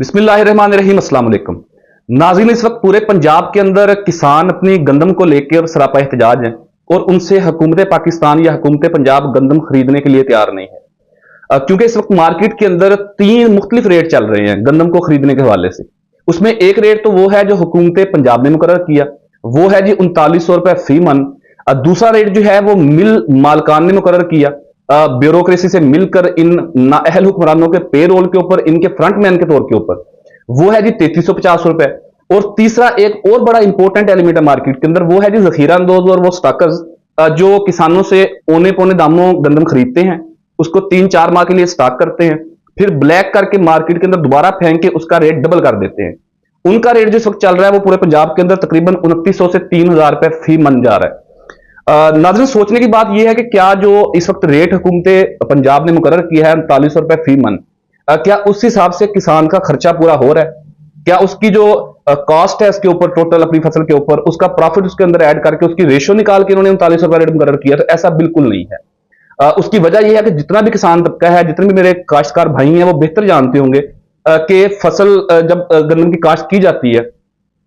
बिस्मिल्लाहिर्रहमानिर्रहीम, अस्सलाम वालेकुम। नाज़रीन, इस वक्त पूरे पंजाब के अंदर किसान अपनी गंदम को लेकर सरापा एहतजाज हैं और उनसे हुकूमत पाकिस्तान या हुकूमत पंजाब गंदम खरीदने के लिए तैयार नहीं है। क्योंकि इस वक्त मार्केट के अंदर तीन मुख्तलिफ रेट चल रहे हैं गंदम को खरीदने के हवाले से। उसमें एक रेट तो वो है जो हुकूमत पंजाब ने मुकर्रर किया, वो है जी 3900 रुपए फी मन। दूसरा रेट जो है वो मिल मालकान ने मुकर्रर किया, ब्यूरोक्रेसी से मिलकर इन नाअहल हुक्मरानों के पे रोल के ऊपर, इनके फ्रंटमैन के तौर के ऊपर, वो है जी 3350 रुपए। और तीसरा एक और बड़ा इंपॉर्टेंट एलिमेंट है मार्केट के अंदर, वो है जी जखीरा अंदोज और वो स्टॉकर्स जो किसानों से औने पौने दामों गंदम खरीदते हैं, उसको 3-4 माह के लिए स्टॉक करते हैं, फिर ब्लैक करके मार्केट के अंदर दोबारा फेंक के उसका रेट डबल कर देते हैं। उनका रेट जिस वक्त चल रहा है वो पूरे पंजाब के अंदर तकरीबन 2900 से 3000 रुपए फी मन जा रहा है। नाज़रीन, सोचने की बात यह है कि क्या जो इस वक्त रेट हुकूमत पंजाब ने मुकर्रर किया है 3900 रुपए फी मन, क्या उस हिसाब से किसान का खर्चा पूरा हो रहा है? क्या उसकी जो कॉस्ट है इसके ऊपर, टोटल अपनी फसल के ऊपर, उसका प्रॉफिट उसके अंदर ऐड करके उसकी रेशो निकाल के इन्होंने 3900 रुपए रेट मुकर्रर किया? तो ऐसा बिल्कुल नहीं है। उसकी वजह यह है कि जितना भी किसान तबका है, जितने भी मेरे काश्तकार भाई हैं, वो बेहतर जानते होंगे कि फसल जब गन्नम की काश्त की जाती है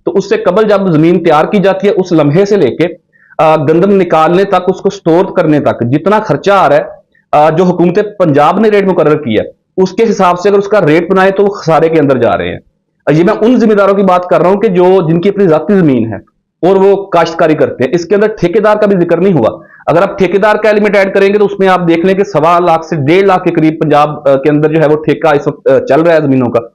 तो उससे कबल जब जमीन तैयार की जाती है, उस लम्हे से लेके गंदम निकालने तक, उसको स्टोर करने तक जितना खर्चा आ रहा है, जो हुकूमत पंजाब ने रेट मुकर्रर किया है उसके हिसाब से अगर उसका रेट बनाए तो वो खसारे के अंदर जा रहे हैं। ये मैं उन जिम्मेदारों की बात कर रहा हूं कि जो जिनकी अपनी जाती जमीन है और वो काश्तकारी करते हैं। इसके अंदर ठेकेदार का भी जिक्र नहीं हुआ। अगर आप ठेकेदार का एलिमेंट ऐड करेंगे तो उसमें आप देख लें कि 1.25 लाख से 1.5 लाख के करीब पंजाब के अंदर जो है वो ठेका इस वक्त चल रहा है जमीनों का।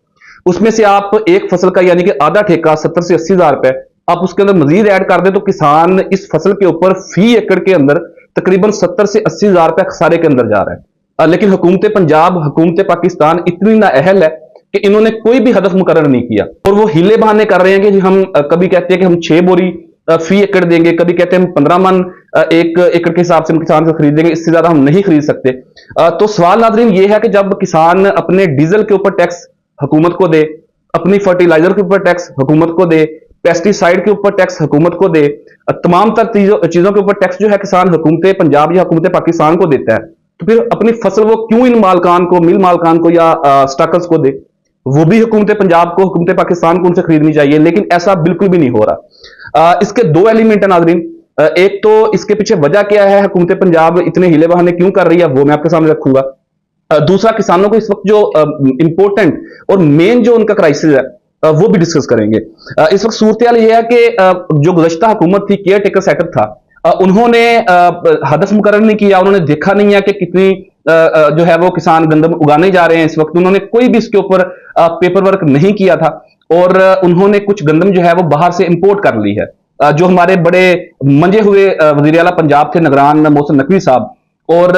उसमें से आप एक फसल का यानी कि आधा ठेका 70 से 80 हजार रुपए आप उसके अंदर मजीद ऐड कर दें तो किसान इस फसल के ऊपर फी एकड़ के अंदर तकरीबन 70 से 80 हजार रुपए खसारे के अंदर जा रहा है। लेकिन हुकूमत पंजाब, हुकूमत पाकिस्तान इतनी नाअहल है कि इन्होंने कोई भी हदफ मुकर्रर नहीं किया और वो हीले बहाने कर रहे हैं कि हम कभी कहते हैं कि हम 6 बोरी फी एकड़ देंगे, कभी कहते हैं हम 15 मन एक एकड़ के हिसाब से हम किसान से खरीदेंगे, इससे ज्यादा हम नहीं खरीद सकते। तो सवाल नाज़रीन ये है कि जब किसान अपने डीजल के ऊपर टैक्स हुकूमत को दे, अपनी फर्टिलाइजर के ऊपर टैक्स हुकूमत को दे, पेस्टिसाइड के ऊपर टैक्स हुकूमत को दे, तमाम तर चीजों के ऊपर टैक्स जो है किसान हुकूमत पंजाब या हुकूमत पाकिस्तान को देता है, तो फिर अपनी फसल वो क्यों इन मालकान को, मिल मालकान को या स्टॉकर्स को दे? वो भी हुकूमत पंजाब को, हुकूमत पाकिस्तान को उनसे खरीदनी चाहिए, लेकिन ऐसा बिल्कुल भी नहीं हो रहा। इसके दो एलिमेंट है नाज़रीन। एक तो इसके पीछे वजह क्या है, हुकूमत पंजाब इतने हीले बहाने क्यों कर रही है, वो मैं आपके सामने रखूंगा। दूसरा, किसानों को इस वक्त जो इंपॉर्टेंट और मेन जो उनका क्राइसिस है वो भी डिस्कस करेंगे। इस वक्त सूरत हाल यह है कि जो गुज़श्ता हुकूमत थी, केयर टेकर सेटअप था, उन्होंने हदफ मुकर्रर नहीं किया। उन्होंने देखा नहीं है कि कितनी जो है वो किसान गंदम उगाने जा रहे हैं। इस वक्त उन्होंने कोई भी इसके ऊपर पेपर वर्क नहीं किया था और उन्होंने कुछ गंदम जो है वो बाहर से इंपोर्ट कर ली है। जो हमारे बड़े मंजे हुए वजीर आला पंजाब थे निगरान मोहसिन नकवी साहब और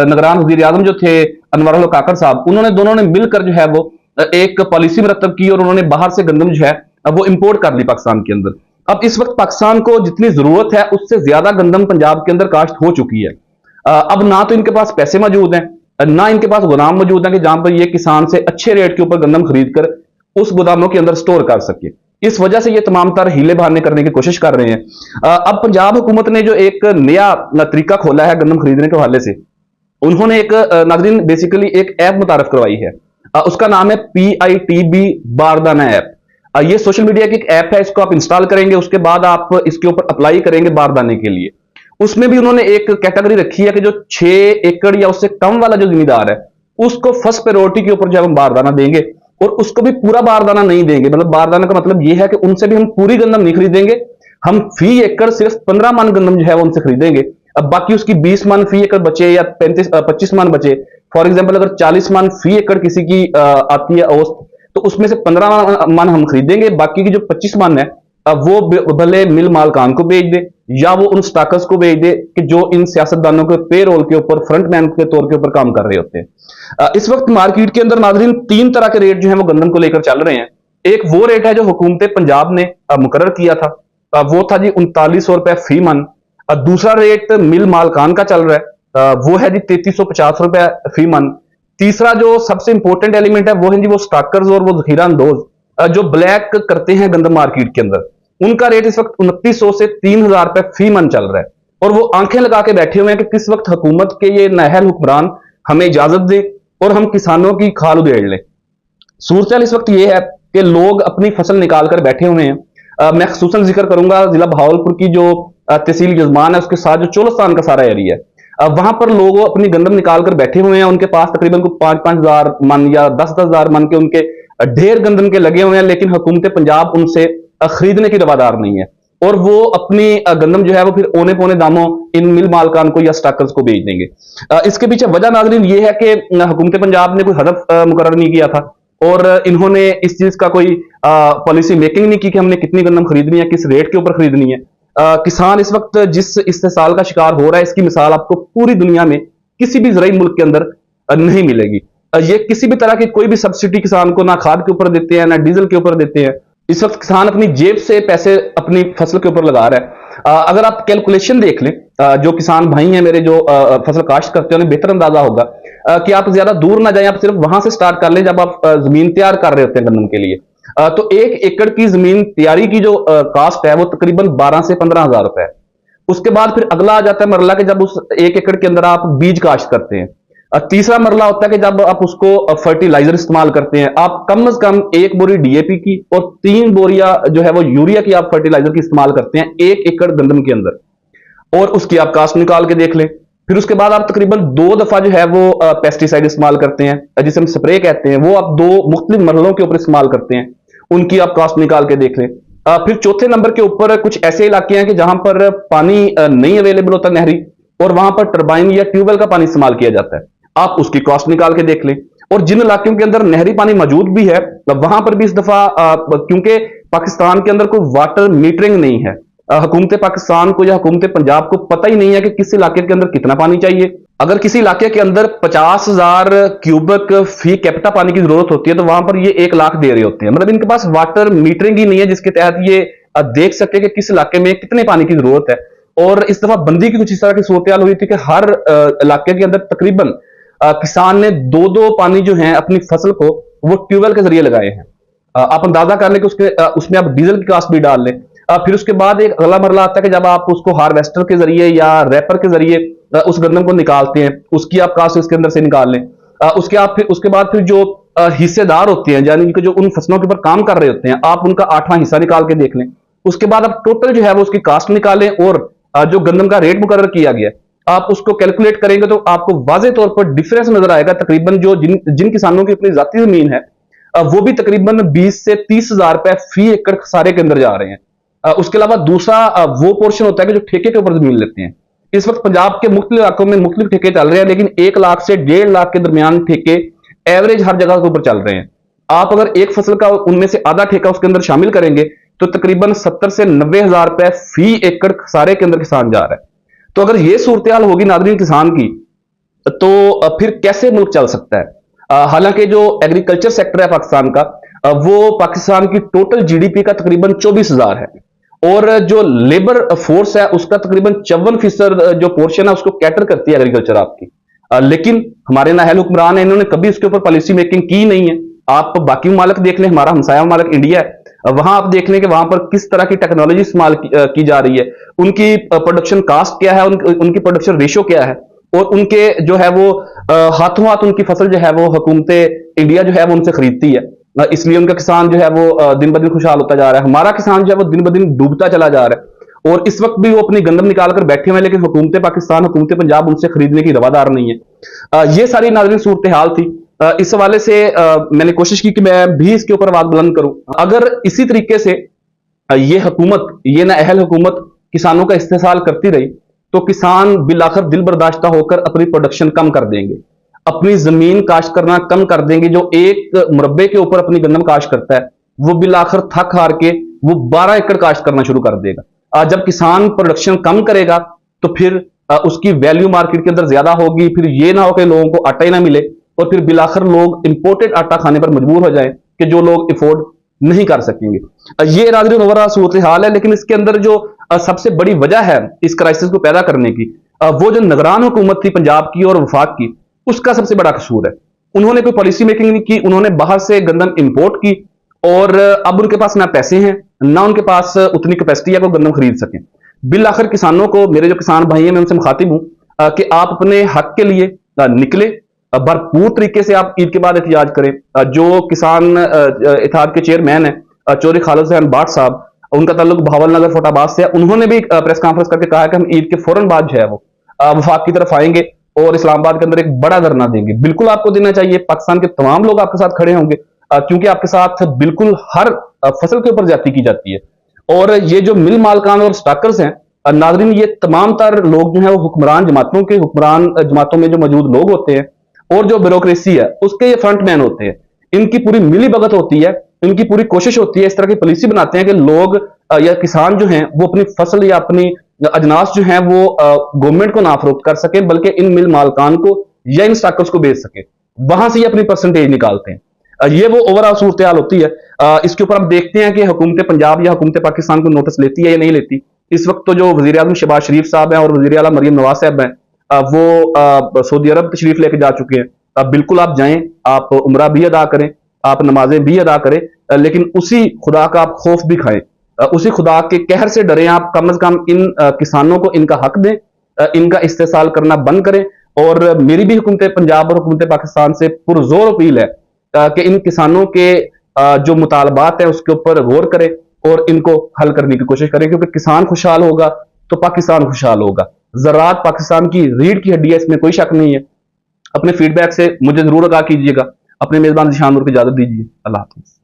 निगरान वजीर आजम जो थे अनवर उल काकड़ साहब, उन्होंने दोनों ने मिलकर जो है वो एक पॉलिसी मरतब की और उन्होंने बाहर से गंदम जो है वो इंपोर्ट कर ली पाकिस्तान के अंदर। अब इस वक्त पाकिस्तान को जितनी जरूरत है उससे ज्यादा गंदम पंजाब के अंदर काश्त हो चुकी है। अब ना तो इनके पास पैसे मौजूद हैं, ना इनके पास गोदाम मौजूद हैं कि जहां पर ये किसान से अच्छे रेट के ऊपर गंदम खरीद कर उस गोदामों के अंदर स्टोर कर सके। इस वजह से ये तमाम तर हीले बहाने करने की कोशिश कर रहे हैं। अब पंजाब हुकूमत ने जो एक नया तरीका खोला है गंदम खरीदने के हवाले से, उन्होंने एक नाज़रीन बेसिकली एक ऐप मुतारफ करवाई है। उसका नाम है PITB बारदाना ऐप। ये सोशल मीडिया की एक ऐप है, इसको आप इंस्टॉल करेंगे, उसके बाद आप इसके ऊपर अप्लाई करेंगे बारदाने के लिए। उसमें भी उन्होंने एक कैटेगरी रखी है कि जो 6 एकड़ या उससे कम वाला जो जमींदार है उसको फर्स्ट प्रायोरिटी के ऊपर जब हम बारदाना देंगे, और उसको भी पूरा बारदाना नहीं देंगे। मतलब बारदाना का मतलब यह है कि उनसे भी हम पूरी गंदम नहीं खरीदेंगे, हम फी एकड़ सिर्फ 15 मन गंदम जो है वो उनसे खरीदेंगे। अब बाकी उसकी 20 मन फी एकड़ बचे या 25 मन बचे, फॉर एग्जाम्पल अगर 40 मन फी एकड़ किसी की आती है औसत, तो उसमें से 15 मन हम खरीदेंगे, बाकी की जो 25 मन है वो भले मिल मालकान को बेच दे या वो उन स्टॉकर्स को बेच दे कि जो इन सियासतदानों के पे रोल के ऊपर फ्रंटमैन के तौर के ऊपर काम कर रहे होते हैं। इस वक्त मार्केट के अंदर नाज़रीन 3 तरह के रेट जो है वो गंदम को लेकर चल रहे हैं। एक वो रेट है जो हुकूमत पंजाब ने मुकर्रर किया था, वो था जी 3900 रुपए फी मन। दूसरा रेट मिल मालकान का चल रहा है, वो है जी 3350 रुपए फी मन। तीसरा जो सबसे इंपॉर्टेंट एलिमेंट है वो है जी वो स्टॉकर्स और वो जखीरा अंदोज जो ब्लैक करते हैं गंदम मार्केट के अंदर, उनका रेट इस वक्त 2900 से 3000 रुपए फी मन चल रहा है। और वो आंखें लगा के बैठे हुए हैं कि किस वक्त हुकूमत के ये नाअहल हुक्मरान हमें इजाजत दे और हम किसानों की खाल उधेड़ लें। सूरत इस वक्त ये है कि लोग अपनी फसल निकाल कर बैठे हुए हैं। मैं खसूसन जिक्र करूंगा जिला भावलपुर की जो तहसील यजमान है उसके साथ जो चोलस्तान का सारा एरिया है, वहां पर लोग अपनी गंदम निकाल कर बैठे हुए हैं। उनके पास तकरीबन को 5-5 हजार मन या 10-10 हजार मन के उनके ढेर गंदम के लगे हुए हैं, लेकिन हुकूमत पंजाब उनसे खरीदने की रवादार नहीं है और वो अपनी गंदम जो है वो फिर औने पौने दामों इन मिल मालकान को या स्टाकर्स को बेच देंगे। इसके पीछे वजह नाज़रीन ये है कि हुकूमत पंजाब ने कोई हदफ मुकर्रर नहीं किया था और इन्होंने इस चीज का कोई पॉलिसी मेकिंग नहीं की कि हमने कितनी गंदम खरीदनी है, किस रेट के ऊपर खरीदनी है। किसान इस वक्त जिस इस्तेसाल का शिकार हो रहा है, इसकी मिसाल आपको पूरी दुनिया में किसी भी ज़राई मुल्क के अंदर नहीं मिलेगी। ये किसी भी तरह की कोई भी सब्सिडी किसान को ना खाद के ऊपर देते हैं ना डीजल के ऊपर देते हैं। इस वक्त किसान अपनी जेब से पैसे अपनी फसल के ऊपर लगा रहा है। अगर आप कैलकुलेशन देख लें, जो किसान भाई हैं मेरे जो फसल काश्त करते हैं उन्हें बेहतर अंदाजा होगा कि आप ज्यादा दूर ना जाएं, आप सिर्फ वहां से स्टार्ट कर लें जब आप जमीन तैयार कर रहे होते हैं गन्नम के लिए। तो 1 एकड़ की जमीन तैयारी की जो कास्ट है वो तकरीबन 12 से 15 हजार रुपए है। उसके बाद फिर अगला आ जाता है मरला के जब उस 1 एकड़ के अंदर आप बीज काश्त करते हैं। तीसरा मरला होता है कि जब आप उसको फर्टिलाइजर इस्तेमाल करते हैं, आप कम से कम 1 बोरी डीएपी की और 3 बोरिया जो है वो यूरिया की आप फर्टिलाइजर की इस्तेमाल करते हैं 1 एकड़ गंदम के अंदर, और उसकी आप कास्ट निकाल के देख लें। फिर उसके बाद आप तकरीबन 2 दफा जो है वो पेस्टिसाइड इस्तेमाल करते हैं जिसे हम स्प्रे कहते हैं, वो आप 2 मुख्तलिफ मरलों के ऊपर इस्तेमाल करते हैं, उनकी आप कास्ट निकाल के देख लें। फिर चौथे नंबर के ऊपर कुछ ऐसे इलाके हैं कि जहां पर पानी नहीं अवेलेबल होता नहरी, और वहां पर टर्बाइन या ट्यूबवेल का पानी इस्तेमाल किया जाता है, आप उसकी कॉस्ट निकाल के देख लें। और जिन इलाकों के अंदर नहरी पानी मौजूद भी है वहां पर भी इस दफा क्योंकि पाकिस्तान के अंदर कोई वाटर मीटरिंग नहीं है, हुकूमत पाकिस्तान को या हुकूमत पंजाब को पता ही नहीं है कि किस इलाके के अंदर कितना पानी चाहिए। अगर किसी इलाके के अंदर 50,000 क्यूबिक फी कैपिटा पानी की जरूरत होती है तो वहां पर ये 1 लाख दे रहे होते हैं। मतलब इनके पास वाटर मीटरिंग ही नहीं है जिसके तहत ये देख सके कि किस इलाके में कितने पानी की जरूरत है। और इस दफा बंदी की कुछ इस तरह की सूरत हुई थी कि हर इलाके के अंदर तकरीबन किसान ने 2-2 पानी जो है अपनी फसल को वो ट्यूबवेल के जरिए लगाए हैं। आप अंदाजा कर लें कि उसमें आप डीजल की कास्ट भी डाल लें। फिर उसके बाद एक अगला मरला आता है कि जब आप उसको हार्वेस्टर के जरिए या रैपर के जरिए उस गंदम को निकालते हैं, उसकी आप कास्ट इसके अंदर से निकाल लें। उसके बाद फिर जो हिस्सेदार होते हैं यानी कि जो उन फसलों के ऊपर काम कर रहे होते हैं, आप उनका 8वां हिस्सा निकाल के देख लें। उसके बाद आप टोटल जो है वो उसकी कास्ट निकालें और जो गंदम का रेट मुकर्रर किया गया आप उसको कैलकुलेट करेंगे तो आपको वाज़े तौर पर डिफरेंस नजर आएगा। तकरीबन जो जिन किसानों की अपनी जाती जमीन है वो भी तकरीबन 20 से 30 हजार रुपए फी एकड़ खसारे के अंदर जा रहे हैं। उसके अलावा दूसरा वो पोर्शन होता है कि जो ठेके के ऊपर जमीन लेते हैं। इस वक्त पंजाब के मुख्तलिफ इलाकों में मुख्तलिफ ठेके चल रहे हैं, लेकिन 1 लाख से 1.5 लाख के दरमियान ठेके एवरेज हर जगह के ऊपर चल रहे हैं। आप अगर एक फसल का उनमें से आधा ठेका उसके अंदर शामिल करेंगे तो तकरीबन 70 से 90 हजार रुपए फी एकड़ खसारे के अंदर किसान जा रहा है। तो अगर ये सूरत हाल होगी नाज़रीन किसान की, तो फिर कैसे मुल्क चल सकता है। हालांकि जो एग्रीकल्चर सेक्टर है पाकिस्तान का वो पाकिस्तान की टोटल जीडीपी का तकरीबन 24,000 है, और जो लेबर फोर्स है उसका तकरीबन 54% जो पोर्शन है उसको कैटर करती है एग्रीकल्चर आपकी। लेकिन हमारे नाहल हुक्मरान है, इन्होंने कभी उसके ऊपर पॉलिसी मेकिंग की नहीं है। आप बाकी ममालिक देख लें, हमारा हमसाया ममालिक इंडिया है, वहां आप देख लें कि वहां पर किस तरह की टेक्नोलॉजी इस्तेमाल की जा रही है, उनकी प्रोडक्शन कास्ट क्या है, उनकी प्रोडक्शन रेशो क्या है, और उनके जो है वो हाथों हाथ उनकी फसल जो है वो हुकूमत इंडिया जो है वो उनसे खरीदती है। इसलिए उनका किसान जो है वो दिन ब दिन खुशहाल होता जा रहा है। हमारा किसान जो है वो दिन ब दिन डूबता चला जा रहा है, और इस वक्त भी वो अपनी गंदम निकाल कर बैठे हुए हैं, लेकिन हुकूमत पाकिस्तान हुकूमत पंजाब उनसे खरीदने की रवादार नहीं है। ये सारी नाज़रीन सूरत हाल थी। इस हवाले से मैंने कोशिश की कि मैं भी इसके ऊपर आवाज बुलंद करूं। अगर इसी तरीके से ये हुकूमत, ये नाअहल हुकूमत किसानों का इस्तेसाल करती रही तो किसान बिलाखिर दिल बर्दाश्ता होकर अपनी प्रोडक्शन कम कर देंगे, अपनी जमीन काश्त करना कम कर देंगे। जो 1 मुरब्बे के ऊपर अपनी गंदम काश्त करता है वो बिलाखिर थक हार के वो 12 एकड़ काश्त करना शुरू कर देगा। जब किसान प्रोडक्शन कम करेगा तो फिर उसकी वैल्यू मार्केट के अंदर ज्यादा होगी। फिर ये ना हो कि लोगों को आटा ही ना मिले और फिर बिलाखिर लोग इंपोर्टेड आटा खाने पर मजबूर हो जाएं कि जो लोग अफोर्ड नहीं कर सकेंगे। ये नाज़रीन ओवरऑल सूरत हाल है, लेकिन इसके अंदर जो सबसे बड़ी वजह है इस क्राइसिस को पैदा करने की, वो जो निगरान हुकूमत थी पंजाब की और वफाक की, उसका सबसे बड़ा कसूर है। उन्होंने कोई पॉलिसी मेकिंग नहीं की, उन्होंने बाहर से गंदम इंपोर्ट की, और अब उनके पास ना पैसे हैं ना उनके पास उतनी कैपेसिटी है को गंदम खरीद सकें। बिल आखिर किसानों को, मेरे जो किसान भाई हैं मैं उनसे मुखातिब हूं कि आप अपने हक के लिए निकले भरपूर तरीके से आप ईद के बाद एहतजाज करें। जो किसान इत्तेहाद के चेयरमैन है चौधरी खालिद हुसैन भाट साहब, उनका ताल्लुक भावल नगर फोटाबाद से है, उन्होंने भी प्रेस कॉन्फ्रेंस करके कहा है कि हम ईद के फौरन बाद जो है वो वफाक की तरफ आएंगे और इस्लामाबाद के अंदर एक बड़ा धरना देंगे। बिल्कुल आपको देना चाहिए, पाकिस्तान के तमाम लोग आपके साथ खड़े होंगे, क्योंकि आपके साथ बिल्कुल हर फसल के ऊपर ज्यादती की जाती है। और ये जो मिल मालकान और स्टाकर्स हैं, नाजरीन, ये तमाम तर लोग जो हैं वो हुक्मरान जमातों में जो मौजूद लोग होते हैं और जो ब्यूरोक्रेसी है उसके ये फ्रंटमैन होते हैं। इनकी पूरी मिली भगत होती है, इनकी पूरी कोशिश होती है, इस तरह की पॉलिसी बनाते हैं कि लोग या किसान जो हैं वो अपनी फसल या अपनी अजनास जो हैं वो गवर्नमेंट को ना फरोख्त कर सके, बल्कि इन मिल मालकान को या इन स्टाकर्स को बेच सके। वहां से ये अपनी परसेंटेज निकालते हैं। ये वो ओवरऑल सूरत हाल होती है। इसके ऊपर हम देखते हैं कि हुकूमत पंजाब या हुकूमत पाकिस्तान को नोटिस लेती है या नहीं लेती। इस वक्त तो जो वजीर आजम शहबाज शरीफ साहब हैं और वजीर आला मरियम नवाज साहब हैं, वो सऊदी अरब तशरीफ लेके जा चुके हैं। बिल्कुल आप जाएं, आप उम्रा भी अदा करें, आप नमाजें भी अदा करें, लेकिन उसी खुदा का आप खौफ भी खाएं, उसी खुदा के कहर से डरें। आप कम से कम इन किसानों को इनका हक दें, इनका इस्तेसाल करना बंद करें। और मेरी भी हुकूमत पंजाब और हुकूमत पाकिस्तान से पुरजोर अपील है कि इन किसानों के जो मुतालबात है उसके ऊपर गौर करें और इनको हल करने की कोशिश करें, क्योंकि किसान खुशहाल होगा तो पाकिस्तान खुशहाल होगा। ज़राअत पाकिस्तान की रीढ़ की हड्डी है, इसमें कोई शक नहीं है। अपने फीडबैक से मुझे जरूर आगाह कीजिएगा। अपने मेजबान ज़ीशान नूर को इजाजत दीजिए। अल्लाह हाफ़िज़।